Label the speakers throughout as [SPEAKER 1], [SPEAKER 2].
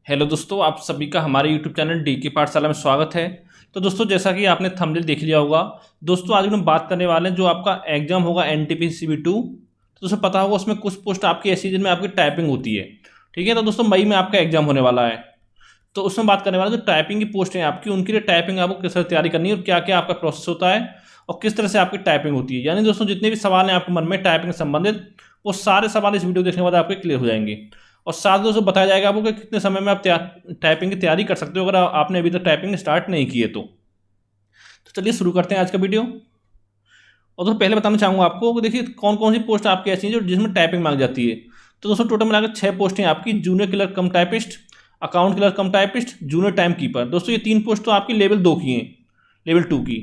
[SPEAKER 1] Hello दोस्तों, आप सभी का हमारे यूट्यूब चैनल डी के पाठशाला में स्वागत है। तो दोस्तों, जैसा कि आपने थंबनेल देख लिया होगा, दोस्तों आज हम बात करने वाले हैं जो आपका एग्जाम होगा एनटीपीसी CB2। तो दोस्तों पता होगा उसमें कुछ पोस्ट आपकी ऐसी जिनमें आपकी टाइपिंग होती है। ठीक है, तो दोस्तों मई में आपका एग्जाम होने वाला है। तो उसमें बात करने वाला जो टाइपिंग की पोस्ट है आपकी, उनके लिए टाइपिंग आपको किस तरह तैयारी करनी है और क्या क्या आपका प्रोसेस होता है और किस तरह से आपकी टाइपिंग होती है। यानी दोस्तों जितने भी सवाल हैं आपके मन में टाइपिंग से संबंधित, वो सारे सवाल इस वीडियो देखने के बाद आपके क्लियर हो जाएंगे। और साथ ही दोस्तों बताया जाएगा आपको कि कितने समय में आप टाइपिंग की तैयारी कर सकते हो अगर आपने अभी तक टाइपिंग स्टार्ट नहीं की है तो चलिए शुरू करते हैं आज का वीडियो। और दोस्तों पहले बताना चाहूँगा आपको कि देखिए कौन कौन सी पोस्ट आपकी ऐसी हैं जो जिसमें टाइपिंग मांगी जाती है। तो दोस्तों टोटल मिलाकर 6 पोस्टें आपकी, जूनियर क्लर्क कम टाइपिस्ट, अकाउंट क्लर्क कम टाइपिस्ट, जूनियर टाइम कीपर। दोस्तों ये 3 पोस्ट तो आपकी लेवल 2 की हैं, लेवल 2 की।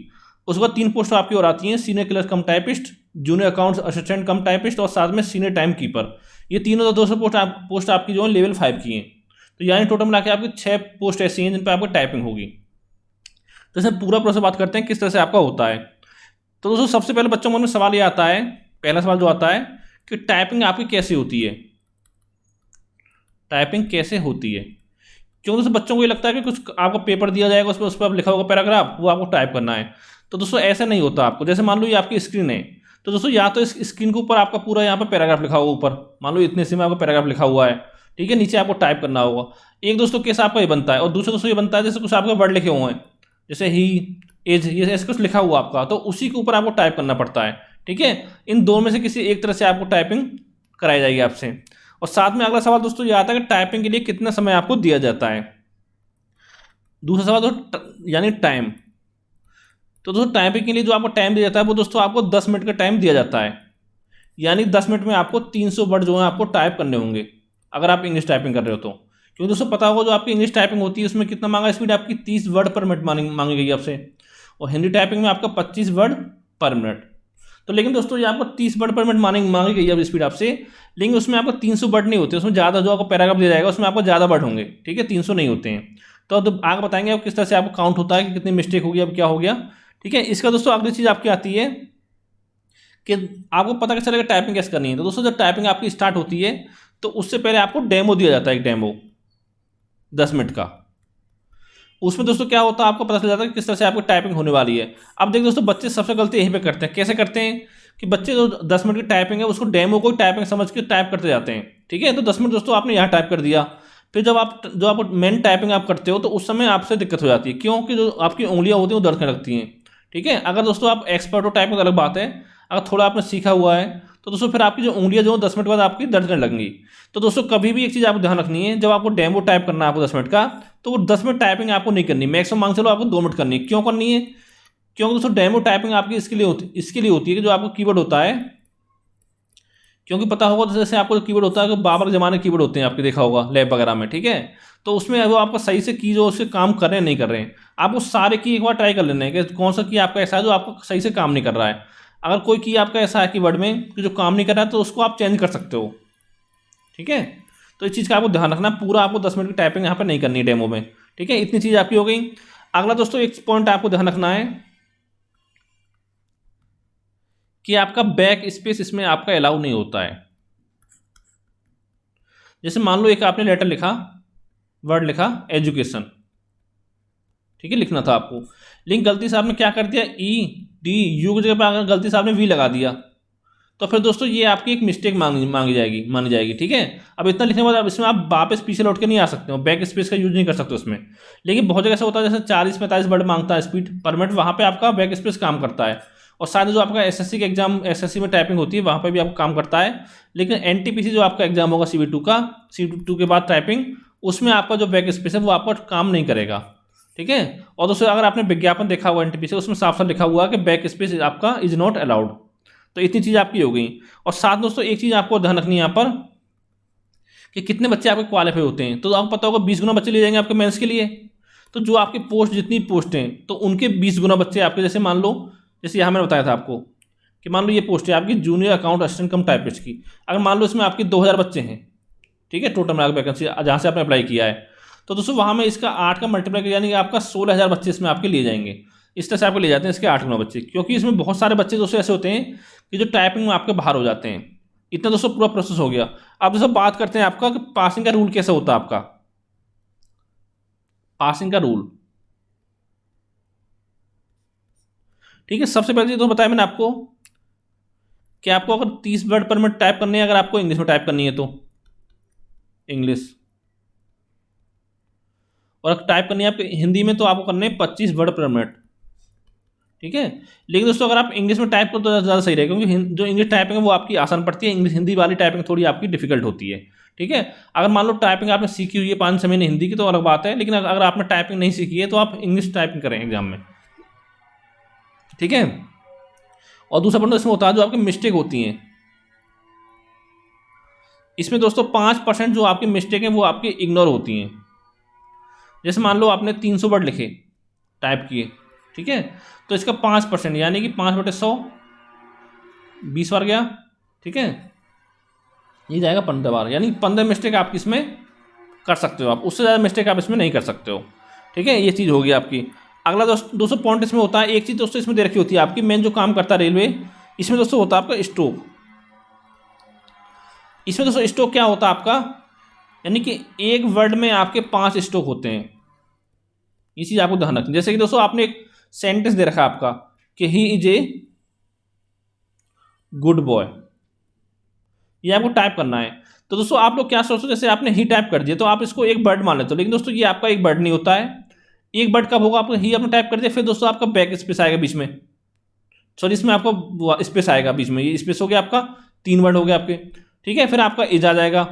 [SPEAKER 1] उसके बाद 3 पोस्ट आपकी और आती हैं, सीनियर क्लर्क कम टाइपिस्ट, जूनियर अकाउंट्स असिस्टेंट कम टाइपिस्ट और साथ में सीनियर टाइम कीपर। ये तीनों 200 पोस्ट आपकी जो है लेवल 5 की हैं। तो यानी टोटल मिला के आपकी 6 पोस्ट ऐसी हैं जिन पर आपको टाइपिंग होगी। तो इसमें पूरा प्रोसेस बात करते हैं किस तरह से आपका होता है। तो दोस्तों सबसे पहले बच्चों के मन में सवाल ये आता है, पहला सवाल जो आता है कि टाइपिंग आपकी कैसे होती है, टाइपिंग कैसे होती है। क्यों दोस्तों बच्चों को ये लगता है कि कुछ आपको पेपर दिया जाएगा, उस पर लिखा होगा पैराग्राफ, वो आपको टाइप करना है। तो दोस्तों ऐसा नहीं होता आपको। जैसे मान लो ये आपकी स्क्रीन है, तो दोस्तों या तो इस स्क्रीन के ऊपर आपका पूरा यहाँ पर पैराग्राफ लिखा होगा, ऊपर मान लो इतने से में आपका पैराग्राफ लिखा हुआ है, ठीक है, नीचे आपको टाइप करना होगा। एक दोस्तों केस आपका ये बनता है, और दूसरा दोस्तों ये बनता है जैसे कुछ आपके वर्ड लिखे हुए हैं, जैसे ही, एज, ये ऐसे कुछ लिखा हुआ आपका, तो उसी के ऊपर आपको टाइप करना पड़ता है। ठीक है, इन दोनों में से किसी एक तरह से आपको टाइपिंग कराई जाएगी आपसे। और साथ में अगला सवाल दोस्तों ये आता है कि टाइपिंग के लिए कितना समय आपको दिया जाता है। दूसरा सवाल दोस्तों यानी टाइम। तो दोस्तों टाइपिंग के लिए जो आपको टाइम दिया जाता है वो दोस्तों आपको 10 मिनट का टाइम दिया जाता है। यानी 10 मिनट में आपको 300 वर्ड जो है आपको टाइप करने होंगे अगर आप इंग्लिश टाइपिंग कर रहे हो तो। क्योंकि दोस्तों पता होगा जो आपकी इंग्लिश टाइपिंग होती है उसमें कितना मांगा स्पीड आपकी 30 वर्ड पर मिनट मांगी गई आपसे, और हिंदी टाइपिंग में आपका 25 वर्ड पर मिनट। तो लेकिन दोस्तों ये आपको 30 वर्ड पर मिनट मांगी गई है स्पीड आपसे, लेकिन उसमें आपको 300 वर्ड नहीं होते, उसमें ज़्यादा जो आपको पैराग्राफ दिया जाएगा उसमें आपको ज़्यादा वर्ड होंगे। ठीक है, 300 नहीं होते हैं। तो आगे बताएंगे आप किस तरह से आपको काउंट होता है कि कितनी मिस्टेक होगी, अब क्या हो गया। ठीक है, इसका दोस्तों अगली चीज़ आपकी आती है कि आपको पता कैसे चलेगा टाइपिंग कैसे करनी है। तो दोस्तों जब टाइपिंग आपकी स्टार्ट होती है तो उससे पहले आपको डेमो दिया जाता है, एक डेमो 10 मिनट का। उसमें दोस्तों क्या होता है आपको पता चल जाता है कि किस तरह से आपकी टाइपिंग होने वाली है। अब देखिए दोस्तों बच्चे सबसे गलती यहीं पे करते हैं। कैसे करते हैं कि बच्चे जो 10 मिनट की टाइपिंग है उसको डेमो को टाइपिंग समझ के टाइप करते जाते हैं। ठीक है, तो 10 मिनट दोस्तों आपने यहाँ टाइप कर दिया, फिर जब आप मेन टाइपिंग आप करते हो तो उस समय आपसे दिक्कत हो जाती है, क्योंकि जो आपकी उंगलियाँ होती हैं वो दर्द करने लगती हैं। ठीक है, अगर दोस्तों आप एक्सपर्ट हो टाइपिंग अलग बात है, अगर थोड़ा आपने सीखा हुआ है तो दोस्तों फिर आपकी जो उंगलियाँ जो 10 मिनट बाद आपकी दर्द करने लगेंगी। तो दोस्तों कभी भी एक चीज़ आपको ध्यान रखनी है, जब आपको डेमो टाइप करना है आपको 10 मिनट का, तो वो 10 मिनट टाइपिंग आपको नहीं करनी, मैक्सिमम मांग चलो आपको 2 मिनट करनी है। क्यों करनी है? क्योंकि दोस्तों डेमो टाइपिंग आपकी इसके लिए होती है कि जो आपको कीवर्ड होता है, क्योंकि पता होगा तो जैसे आपको कीवर्ड होता है कि बाबर के ज़माने कीवर्ड होते हैं आपके, देखा होगा लैब वगैरह में। ठीक है, तो उसमें वो आपका सही से की जो उसके काम कर रहे हैं नहीं कर रहे हैं, आप उस सारे की एक बार ट्राई कर लेना है कि कौन सा की आपका ऐसा है जो आपको सही से काम नहीं कर रहा है। अगर कोई की आपका ऐसा है कीवर्ड में कि जो काम नहीं कर रहा है तो उसको आप चेंज कर सकते हो। ठीक है, तो इस चीज़ का आपको ध्यान रखना, पूरा आपको 10 मिनट की टाइपिंग यहाँ पर नहीं करनी है डेमो में। ठीक है, इतनी चीज़ आपकी हो गई। अगला दोस्तों एक पॉइंट आपको ध्यान रखना है कि आपका बैक स्पेस इसमें आपका अलाउ नहीं होता है। जैसे मान लो एक आपने लेटर लिखा, वर्ड लिखा एजुकेशन, ठीक है, लिखना था आपको, लेकिन गलती से आपने क्या कर दिया, EDU की जगह पर अगर गलती से आपने V लगा दिया, तो फिर दोस्तों ये आपकी एक मिस्टेक मानी जाएगी। ठीक है, अब इतना लिखने के बाद अब इसमें आप वापस पीछे लौट के नहीं आ सकते हो, बैक स्पेस का यूज नहीं कर सकते उसमें। लेकिन बहुत जगह ऐसा होता है जैसे 40-45 वर्ड मांगता है स्पीड पर मिनट, वहाँ पे आपका बैक स्पेस काम करता है। और शायद जो आपका SSC का एग्जाम, SSC में टाइपिंग होती है, वहाँ पर भी आपको काम करता है। लेकिन NTPC जो आपका एग्जाम होगा CB2 का, CB2 के बाद टाइपिंग, उसमें आपका जो बैक स्पेस है वो आपका काम नहीं करेगा। ठीक है, और दोस्तों अगर आपने विज्ञापन देखा हुआ NTPC, उसमें साफ साफ लिखा हुआ है कि बैक स्पेस आपका इज नॉट अलाउड। तो इतनी चीज़ आपकी हो गई। और साथ दोस्तों एक चीज़ आपको ध्यान रखनी है यहाँ पर कि कितने बच्चे आपके क्वालिफाई होते हैं। तो आपको पता होगा 20 गुना बच्चे ले जाएंगे आपके मेंस के लिए। तो जो आपकी पोस्ट, जितनी पोस्ट हैं, तो उनके 20 गुना बच्चे आपके, जैसे मान लो, जैसे यहाँ मैंने बताया था आपको कि मान लो ये पोस्ट है आपकी जूनियर अकाउंट असिस्टेंट कम टाइपिस्ट की, अगर मान लो इसमें आपके 2000 बच्चे हैं, ठीक है, टोटल मिला वैकेंसी जहाँ से आपने अप्लाई किया है, तो दोस्तों वहाँ में इसका 8 का मल्टीप्लाई किया, यानी कि आपका 16,000 बच्चे इसमें आपके लिए जाएंगे। इस तरह से आपको ले जाते हैं इसके 8 गुना बच्चे, क्योंकि इसमें बहुत सारे बच्चे दोस्तों ऐसे होते हैं कि जो टाइपिंग में आपके बाहर हो जाते हैं। इतना दोस्तों पूरा प्रोसेस हो गया। अब दोस्तों बात करते हैं आपका कि पासिंग का रूल कैसा होता है आपका। पासिंग का रूल। ठीक है, सबसे पहले तो बताया मैंने आपको कि आपको अगर 30 वर्ड पर मिनट टाइप करनी है, अगर आपको इंग्लिश में टाइप करनी है तो इंग्लिश, और अगर टाइप करनी है आपको हिंदी में तो आपको करने हैं 25 वर्ड पर मिनट। ठीक है, लेकिन दोस्तों अगर आप इंग्लिश में टाइप करो तो ज़्यादा सही रहेगा, क्योंकि जो इंग्लिश टाइपिंग है वो आपकी आसान पड़ती है, इंग्लिश हिंदी वाली टाइपिंग थोड़ी आपकी डिफिकल्ट होती है। ठीक है, अगर मान लो टाइपिंग आपने सीखी हुई है 5 6 महीने हिंदी की तो अलग बात है, लेकिन अगर आपने टाइपिंग नहीं सीखी है तो आप इंग्लिश टाइपिंग करें एग्जाम में। ठीक है, और दूसरा पॉइंट इसमें होता है जो आपकी मिस्टेक होती हैं, इसमें दोस्तों 5% जो आपकी मिस्टेक है वो आपकी इग्नोर होती हैं। जैसे मान लो आपने 300 वर्ड लिखे, टाइप किए, ठीक है, तो इसका 5% यानी कि 5/100 20 बार गया। ठीक है, ये जाएगा 15 बार, यानी 15 मिस्टेक आप इसमें कर सकते हो, आप उससे ज़्यादा मिस्टेक आप इसमें नहीं कर सकते हो। ठीक है, ये चीज़ होगी आपकी। अगला दोस्तों पॉइंट इसमें होता है, एक चीज़ दोस्तों इसमें दे रखी होती है आपकी, मेन जो काम करता है रेलवे, इसमें दोस्तों होता है आपका स्टॉप। इसमें दोस्तों स्टॉक क्या होता है आपका, यानी कि एक वर्ड में आपके 5 स्टॉक होते हैं। ये चीज़ आपको ध्यान रखनी। जैसे कि दोस्तों आपने एक सेंटेंस दे रखा है आपका कि he is a good boy, ये आपको टाइप करना है। तो दोस्तों आप लोग क्या सोचो, जैसे आपने ही टाइप कर दिया तो आप इसको एक वर्ड मान लेते हो, लेकिन दोस्तों ये आपका एक वर्ड नहीं होता है। एक वर्ड कब होगा, आपको ही आपने टाइप कर दिया, फिर दोस्तों आपका बैक स्पेस आएगा बीच में, सॉरी इसमें आपका स्पेस आएगा बीच में, ये स्पेस हो गया आपका 3 वर्ड हो गए आपके। ठीक है, फिर आपका इज आ जाएगा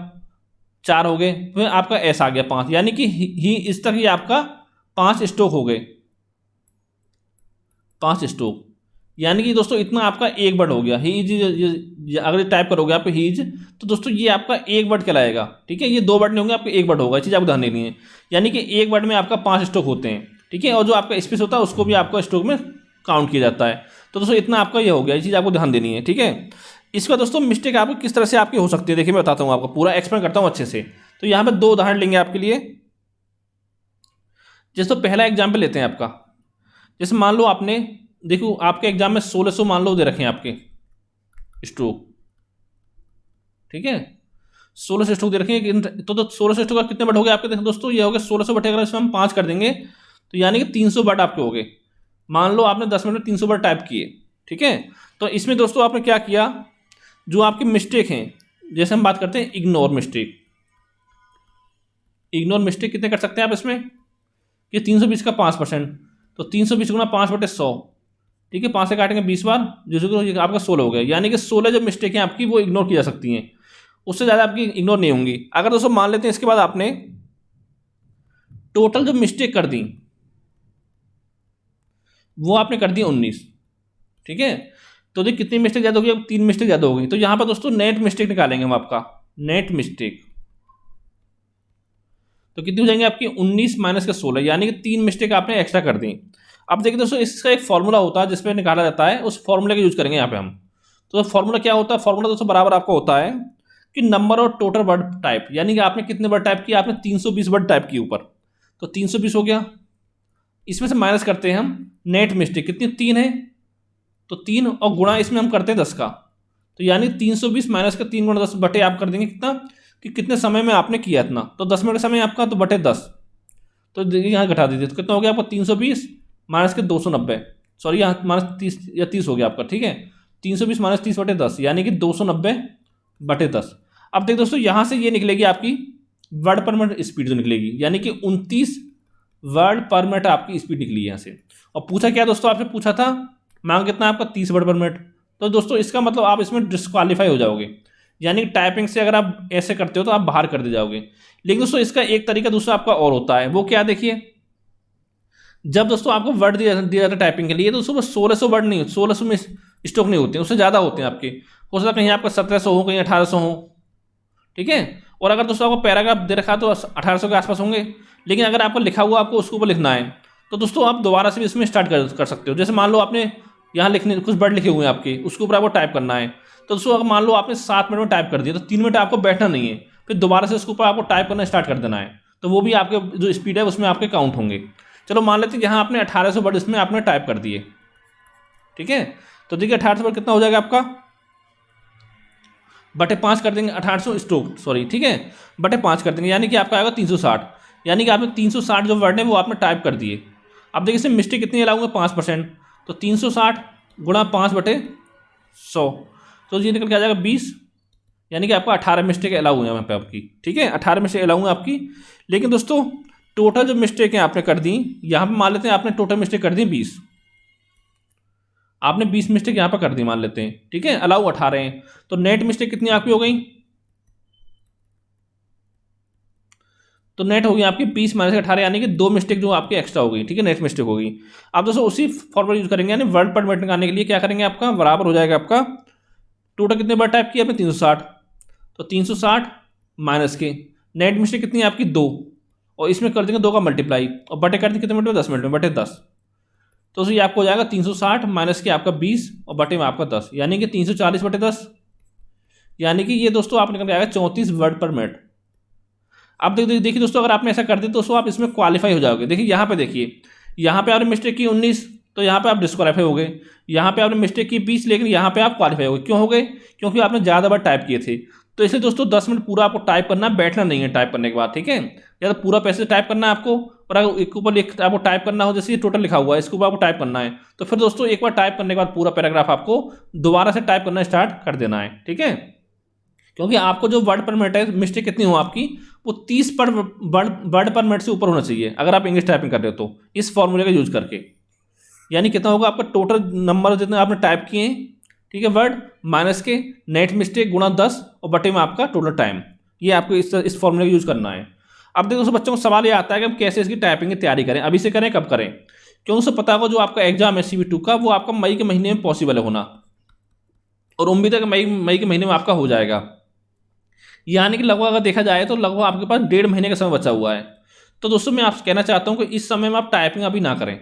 [SPEAKER 1] 4 हो गए, फिर आपका एस आ गया 5, यानी कि ही इस तक ये आपका 5 स्ट्रोक हो गए, 5 स्ट्रोक, यानी कि दोस्तों इतना आपका एक वर्ड हो गया। ही इज अगर टाइप करोगे आप ही इज, तो दोस्तों ये आपका एक वर्ड कहलाएगा। ठीक है, ये 2 वर्ड नहीं होंगे, आपका एक वर्ड होगा, चीज़ आपको ध्यान देनी है। यानी कि एक वर्ड में आपका 5 स्ट्रोक होते हैं। ठीक है, और जो आपका स्पेस होता है उसको भी आपका स्ट्रोक में काउंट किया जाता है। तो दोस्तों इतना आपका ये हो गया, ये चीज़ आपको ध्यान देनी है। ठीक है, इसका दोस्तों मिस्टेक आपको किस तरह से आपकी हो सकती है, देखिए मैं बताता हूँ आपको, पूरा एक्सप्लेन करता हूँ अच्छे से। तो यहाँ पे 2 उदाहरण लेंगे आपके लिए। जैसे तो पहला एग्जाम्पल लेते हैं आपका, जैसे मान लो आपने, देखो आपके एग्जाम में 1600 मान लो दे रखे हैं आपके स्ट्रोक। ठीक है, 1600 स्ट्रोक दे रखे हैं, तो 1600 स्ट्रोक का कितने वर्ड हो गए आपके, देखो दोस्तों ये हो गए 1600 बटे, अगर इसमें हम 5 कर देंगे तो यानी कि 300 वर्ड आपके हो गए। मान लो आपने 10 मिनट में 300 वर्ड टाइप किए। ठीक है, तो इसमें दोस्तों आपने क्या किया, जो आपकी मिस्टेक हैं, जैसे हम बात करते हैं इग्नोर मिस्टेक। इग्नोर मिस्टेक कितने कर सकते हैं आप इसमें, कि 320 का 5%, तो 320 गुना 5/100। ठीक है, 5 से काटेंगे 20 बार, जिसको आपका 16 हो गया, यानी कि 16 जो मिस्टेक हैं आपकी वो इग्नोर की जा सकती हैं, उससे ज़्यादा आपकी इग्नोर नहीं होंगी। अगर दोस्तों मान लेते हैं इसके बाद आपने टोटल जो मिस्टेक कर दी वो आपने कर दी 19। ठीक है, तो देखिए कितनी मिस्टेक ज़्यादा होगी, अब 3 मिस्टेक ज़्यादा होगी। तो यहाँ पर दोस्तों नेट मिस्टेक निकालेंगे हम आपका, नेट मिस्टेक तो कितनी हो जाएंगे आपकी 19 माइनस के 16, यानी कि 3 मिस्टेक आपने एक्स्ट्रा कर दी। अब देखिए दोस्तों इसका एक फॉर्मूला होता है जिसमें निकाला जाता है, उस फॉर्मूले का यूज करेंगे यहाँ पे हम। तो फॉर्मूला क्या होता है, फॉर्मूला दोस्तों बराबर आपका होता है कि नंबर और टोटल वर्ड टाइप, यानी कि आपने कितने वर्ड टाइप किए, आपने 320 वर्ड टाइप किए ऊपर, तो 320 हो गया, इसमें से माइनस करते हैं हम नेट मिस्टेक, कितनी 3 है, तो 3 और गुणा इसमें हम करते हैं 10 का, तो यानी 320 माइनस का 3 गुणा 10 बटे आप कर देंगे कितना, कि कितने समय में आपने किया इतना, तो 10 मिनट का समय आपका, तो बटे 10, तो देखिए यहाँ घटा दीजिए, तो कितना हो गया आपका 320 माइनस के 290, सॉरी यहाँ माइनस 30 या 30 हो गया आपका। ठीक है, 320 माइनस 30 बटे 10, यानी कि 290 बटे 10। अब देखिए दोस्तों यहाँ से ये निकलेगी आपकी वर्ड पर मिनट स्पीड जो निकलेगी, यानी कि 29 वर्ड पर मिनट आपकी स्पीड निकली है यहाँ से। और पूछा क्या दोस्तों, आपसे पूछा था मांग कितना आपका 30 वर्ड पर मिनट, तो दोस्तों इसका मतलब आप इसमें डिस्क्वालीफाई हो जाओगे, यानी कि टाइपिंग से अगर आप ऐसे करते हो तो आप बाहर कर दे जाओगे। लेकिन दोस्तों इसका एक तरीका दूसरा आपका और होता है, वो क्या, देखिए जब दोस्तों आपको वर्ड दिया जाता है टाइपिंग के लिए, तो दोस्तों 1600 वर्ड नहीं, 1600 में स्टॉक नहीं होते हैं, उससे ज़्यादा होते हैं आपके, हो सकता है कहीं आपका 1700 हो, कहीं 1800 हो। ठीक है, और अगर दोस्तों आपको पैराग्राफ दे रखा तो 1800 के आसपास होंगे, लेकिन अगर आपको लिखा हुआ आपको उसके ऊपर लिखना है तो दोस्तों आप दोबारा से भी इसमें स्टार्ट कर सकते हो। जैसे मान लो आपने यहाँ लिखने कुछ वर्ड लिखे हुए हैं आपके, उसके ऊपर आपको टाइप करना है, तो दोस्तों अगर मान लो आपने 7 मिनट में टाइप कर दिया तो 3 मिनट आपको बैठना नहीं है, फिर दोबारा से उसके ऊपर आपको टाइप करना स्टार्ट कर देना है, तो वो भी आपके जो स्पीड है उसमें आपके काउंट होंगे। चलो मान लेते हैं यहाँ आपने 1800 वर्ड इसमें आपने टाइप कर दिए। ठीक है, तो देखिए 1800 वर्ड कितना हो जाएगा आपका, बटे 5 कर देंगे, 1800 स्ट्रोक सॉरी, ठीक है, बटे 5 कर देंगे, यानी कि आपका आएगा 360, यानी कि आपने 360 जो वर्ड है वो आपने टाइप कर दिए। अब देखिए इसमें मिस्टेक कितनी अलाउ है, 5%। तो 360 गुणा 5/100, तो ये निकल के आ जाएगा 20, यानी कि आपका 18 मिस्टेक अलाउ है यहाँ पे आपकी। ठीक है, 18 मिस्टेक अलाउ है आपकी। लेकिन दोस्तों टोटल जो मिस्टेक है आपने कर दी, यहाँ पे मान लेते हैं आपने टोटल मिस्टेक कर दी 20, आपने 20 मिस्टेक यहाँ पर कर दी मान लेते हैं। ठीक है, अलाउ 18 हैं, तो नेट मिस्टेक कितनी आपकी हो गई, तो नेट होगी आपकी 20 - 18, यानी कि 2 मिस्टेक जो आपकी एक्स्ट्रा हो गई। ठीक है, नेट मिस्टेक होगी। अब दोस्तों उसी फॉर्मूला यूज करेंगे, यानी वर्ड पर मिनट निकालने के लिए क्या करेंगे, आपका बराबर हो जाएगा आपका टोटल कितने बार टाइप किया आपने 360, तो 360 माइनस के नेट मिस्टेक कितनी है आपकी 2, और इसमें कर देंगे 2 का मल्टीप्लाई, और बटे कर देंगे कितने मिनट में, 10 मिनट में, बटे 10। तो ये आपको हो जाएगा 360 माइनस के आपका 20 और बटे में आपका 10, यानी कि 340/10, यानी कि ये दोस्तों आप निकल के आएगा 34 वर्ड पर मिनट। अब देखिए दोस्तों, अगर आपने ऐसा कर दिया दोस्तों आप इसमें क्वालिफाई हो जाओगे। देखिए यहाँ पे देखिए, यहाँ पे आपने मिस्टेक की 19, तो यहाँ पे आप डिस्क्वालीफाई हो गए। यहाँ पे आपने मिस्टेक की 20, लेकिन यहाँ पे आप क्वालिफाई हो गए। क्यों हो गए, क्योंकि आपने ज़्यादा बार टाइप किए थे। तो इसलिए दोस्तों 10 मिनट पूरा आपको टाइप करना, बैठना नहीं है टाइप करने के बाद। ठीक है, या तो पूरा पैसे टाइप करना है आपको, और अगर एक ऊपर आपको टाइप करना हो, जैसे ये टोटल लिखा हुआ है इसके ऊपर आपको टाइप करना है, तो फिर दोस्तों एक बार टाइप करने के बाद पूरा पैराग्राफ आपको दोबारा से टाइप करना स्टार्ट कर देना है। ठीक है, क्योंकि आपको जो वर्ड पर मिनट है मिस्टेक कितनी हो आपकी, वो 30 वर्ड पर मिनट से ऊपर होना चाहिए अगर आप इंग्लिश टाइपिंग कर रहे हो तो, इस फॉर्मूले का यूज करके। यानी कितना होगा आपका टोटल नंबर जितने आपने टाइप किए हैं, ठीक है, वर्ड माइनस के नेट मिस्टेक गुणा 10 और बटे में आपका टोटल टाइम। ये आपको इस फॉर्मूले का यूज करना है। अब देखो दोस्तों बच्चों को सवाल ये आता है कि हम कैसे इसकी टाइपिंग की तैयारी करें, अभी से करें कब करें, क्योंकि उसे पता होगा जो आपका एग्जाम है CV2 का वो आपका मई के महीने में पॉसिबल है होना, और उम्मीद है कि मई के महीने में आपका हो जाएगा। यानी कि लगभग अगर देखा जाए तो लगभग आपके पास 1.5 महीने का समय बचा हुआ है। तो दोस्तों मैं आपसे कहना चाहता हूँ कि इस समय में आप टाइपिंग अभी ना करें।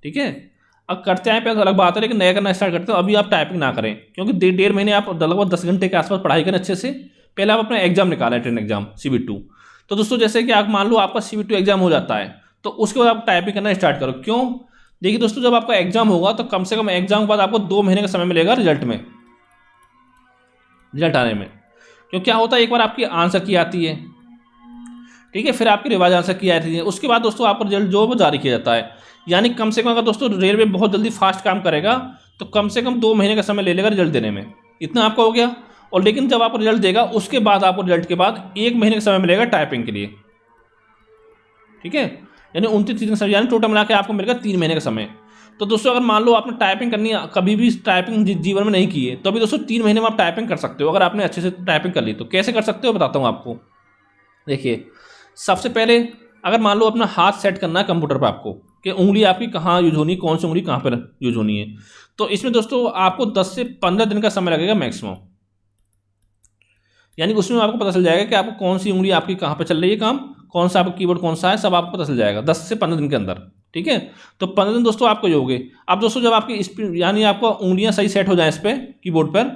[SPEAKER 1] ठीक है, अब करते हैं पैसा अलग बात है, लेकिन नया करना स्टार्ट करते हो अभी आप टाइपिंग ना करें, क्योंकि 1.5 महीने आप लगभग 10 घंटे के आसपास पढ़ाई करें अच्छे से। पहले आप अपना एग्जाम निकालें, रिटन एग्जाम CV2। तो दोस्तों जैसे कि आप मान लो आपका CV2 एग्जाम हो जाता है, तो उसके बाद आप टाइपिंग करना स्टार्ट करो। क्यों, देखिए दोस्तों जब आपका एग्जाम होगा तो कम से कम एग्जाम के बाद आपको 2 महीने का समय मिलेगा रिजल्ट आने में। क्योंकि क्या होता है, एक बार आपकी आंसर की आती है, ठीक है, फिर आपकी रिवाइज आंसर की आती है, उसके बाद दोस्तों आपको रिजल्ट जो है वो जारी किया जाता है। यानी कम से कम अगर दोस्तों रेलवे बहुत जल्दी फास्ट काम करेगा तो कम से कम 2 महीने का समय ले लेगा रिजल्ट देने में, इतना आपका हो गया। और लेकिन जब आपको रिजल्ट देगा उसके बाद आपको रिजल्ट के बाद 1 महीने का समय मिलेगा टाइपिंग के लिए। ठीक है, यानी 29 दिन समय, यानी टोटल मिला के आपको मिलेगा 3 महीने का समय। तो दोस्तों अगर मान लो आपने टाइपिंग करनी है, कभी भी टाइपिंग जीवन में नहीं की है, तो अभी दोस्तों 3 महीने में आप टाइपिंग कर सकते हो अगर आपने अच्छे से टाइपिंग कर ली तो। कैसे कर सकते हो बताता हूँ आपको। देखिए सबसे पहले अगर मान लो अपना हाथ सेट करना है कंप्यूटर पर आपको, कि उंगली आपकी कहाँ यूज होनी है, कौन सी उंगली कहाँ पर यूज होनी है, तो इसमें दोस्तों आपको 10 से 15 दिन का समय लगेगा मैक्सिमम। यानी उसमें आपको पता चल जाएगा कि आपको कौन सी उंगली आपकी कहाँ पर चल रही है काम, कौन सा आपका कीबोर्ड कौन सा है, सब आपको पता चल जाएगा 10 से 15 दिन के अंदर। ठीक है, तो 15 दिन दोस्तों आपको हो गए। अब दोस्तों जब आपकी स्पीड यानी आपको उंगलियां सही सेट हो जाए इस पर कीबोर्ड पर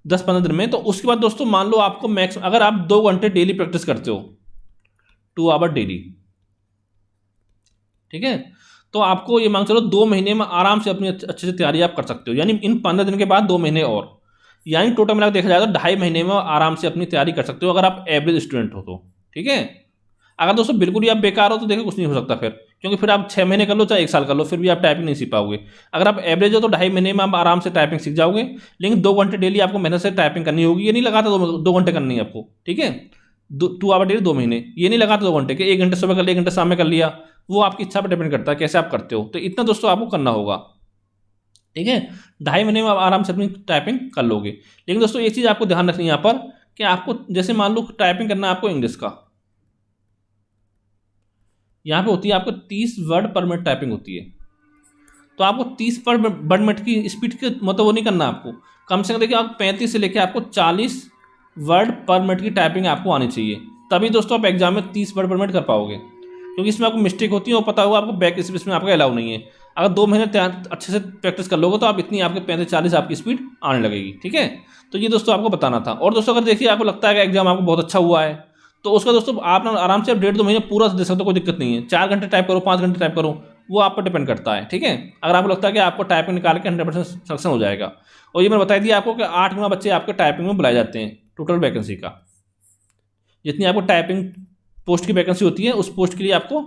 [SPEAKER 1] 10-15 दिन में, तो उसके बाद दोस्तों मान लो आपको मैक्स अगर आप 2 घंटे डेली प्रैक्टिस करते हो, 2 आवर डेली, ठीक है, तो आपको ये मांग चलो 2 महीने में आराम से अपनी अच्छे से तैयारी आप कर सकते हो। यानी इन 15 दिन के बाद 2 महीने और, यानी टोटल मिला देखा जाए तो 2.5 महीने में आराम से अपनी तैयारी कर सकते हो अगर आप एवरेज स्टूडेंट हो तो। ठीक है, अगर दोस्तों बिल्कुल ही आप बेकार हो तो देखो कुछ नहीं हो सकता फिर, क्योंकि फिर आप 6 महीने कर लो चाहे 1 साल कर लो फिर भी आप टाइपिंग नहीं सीख पाओगे। अगर आप एवरेज हो तो 2.5 महीने में आप आराम से टाइपिंग सीख जाओगे, लेकिन 2 घंटे डेली आपको मेहनत से टाइपिंग करनी होगी। ये नहीं लगाता 2 घंटे करनी है आपको, ठीक है, 2 आवर डेली 2 महीने, ये नहीं लगाता 2 घंटे के, 1 घंटे सुबह कर लिया 1 घंटे शाम में कर लिया, वो आपकी इच्छा पर डिपेंड करता है कैसे आप करते हो। तो इतना दोस्तों आपको करना होगा। ठीक है, 2.5 महीने में आप आराम से अपनी टाइपिंग कर लोगे। लेकिन दोस्तों एक चीज़ आपको ध्यान रखनी है यहाँ पर कि आपको जैसे मान लो टाइपिंग करना है आपको इंग्लिश का, यहाँ पे होती है आपको 30 वर्ड पर मिनट टाइपिंग होती है, तो आपको 30 वर्ड मिनट की स्पीड के मतलब वो नहीं करना आपको, कम से कम देखिए आप 35 से लेकर आपको 40 वर्ड पर मिनट की टाइपिंग आपको आनी चाहिए, तभी दोस्तों आप एग्जाम में 30 वर्ड पर मिनट कर पाओगे। क्योंकि इसमें आपको मिस्टेक होती है और पता होगा आपको बैक स्पेस में आपका अलाउ नहीं है। अगर 2 महीने अच्छे से प्रैक्टिस कर लोगे तो आप इतनी आपके 35-40 आपकी स्पीड आने लगेगी। ठीक है, तो ये दोस्तों आपको बताना था। और दोस्तों अगर देखिए आपको लगता है कि एग्जाम आपको बहुत अच्छा हुआ है तो उसका दोस्तों आप ना आराम से 1.5-2 महीने पूरा दे सकते हो, कोई दिक्कत नहीं है। 4 घंटे टाइप करो, 5 घंटे टाइप करो, वो आप पर डिपेंड करता है। ठीक है, अगर आपको लगता है कि आपको टाइपिंग निकाल के 100% सक्सेस हो जाएगा। और ये मैंने बता दिया आपको कि 8 गुना बच्चे आपके टाइपिंग में बुलाए जाते हैं टोटल वैकेंसी का, जितनी आपको टाइपिंग पोस्ट की वैकेंसी होती है, उस पोस्ट के लिए आपको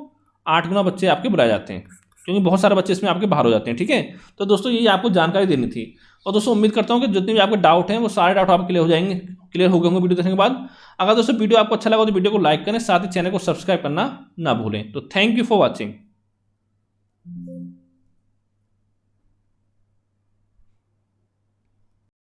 [SPEAKER 1] 8 गुना बच्चे आपके बुलाए जाते हैं, क्योंकि बहुत सारे बच्चे इसमें आपके बाहर हो जाते हैं। ठीक है, तो दोस्तों यही आपको जानकारी देनी थी। और दोस्तों उम्मीद करता हूँ कि जितने भी आपके डाउट हैं वो सारे डाउट आप क्लियर हो जाएंगे, क्लियर हो गए होंगे वीडियो देखने के बाद। अगर दोस्तों वीडियो आपको अच्छा लगा तो वीडियो को लाइक करें, साथ ही चैनल को सब्सक्राइब करना ना भूलें। तो थैंक यू फॉर वॉचिंग।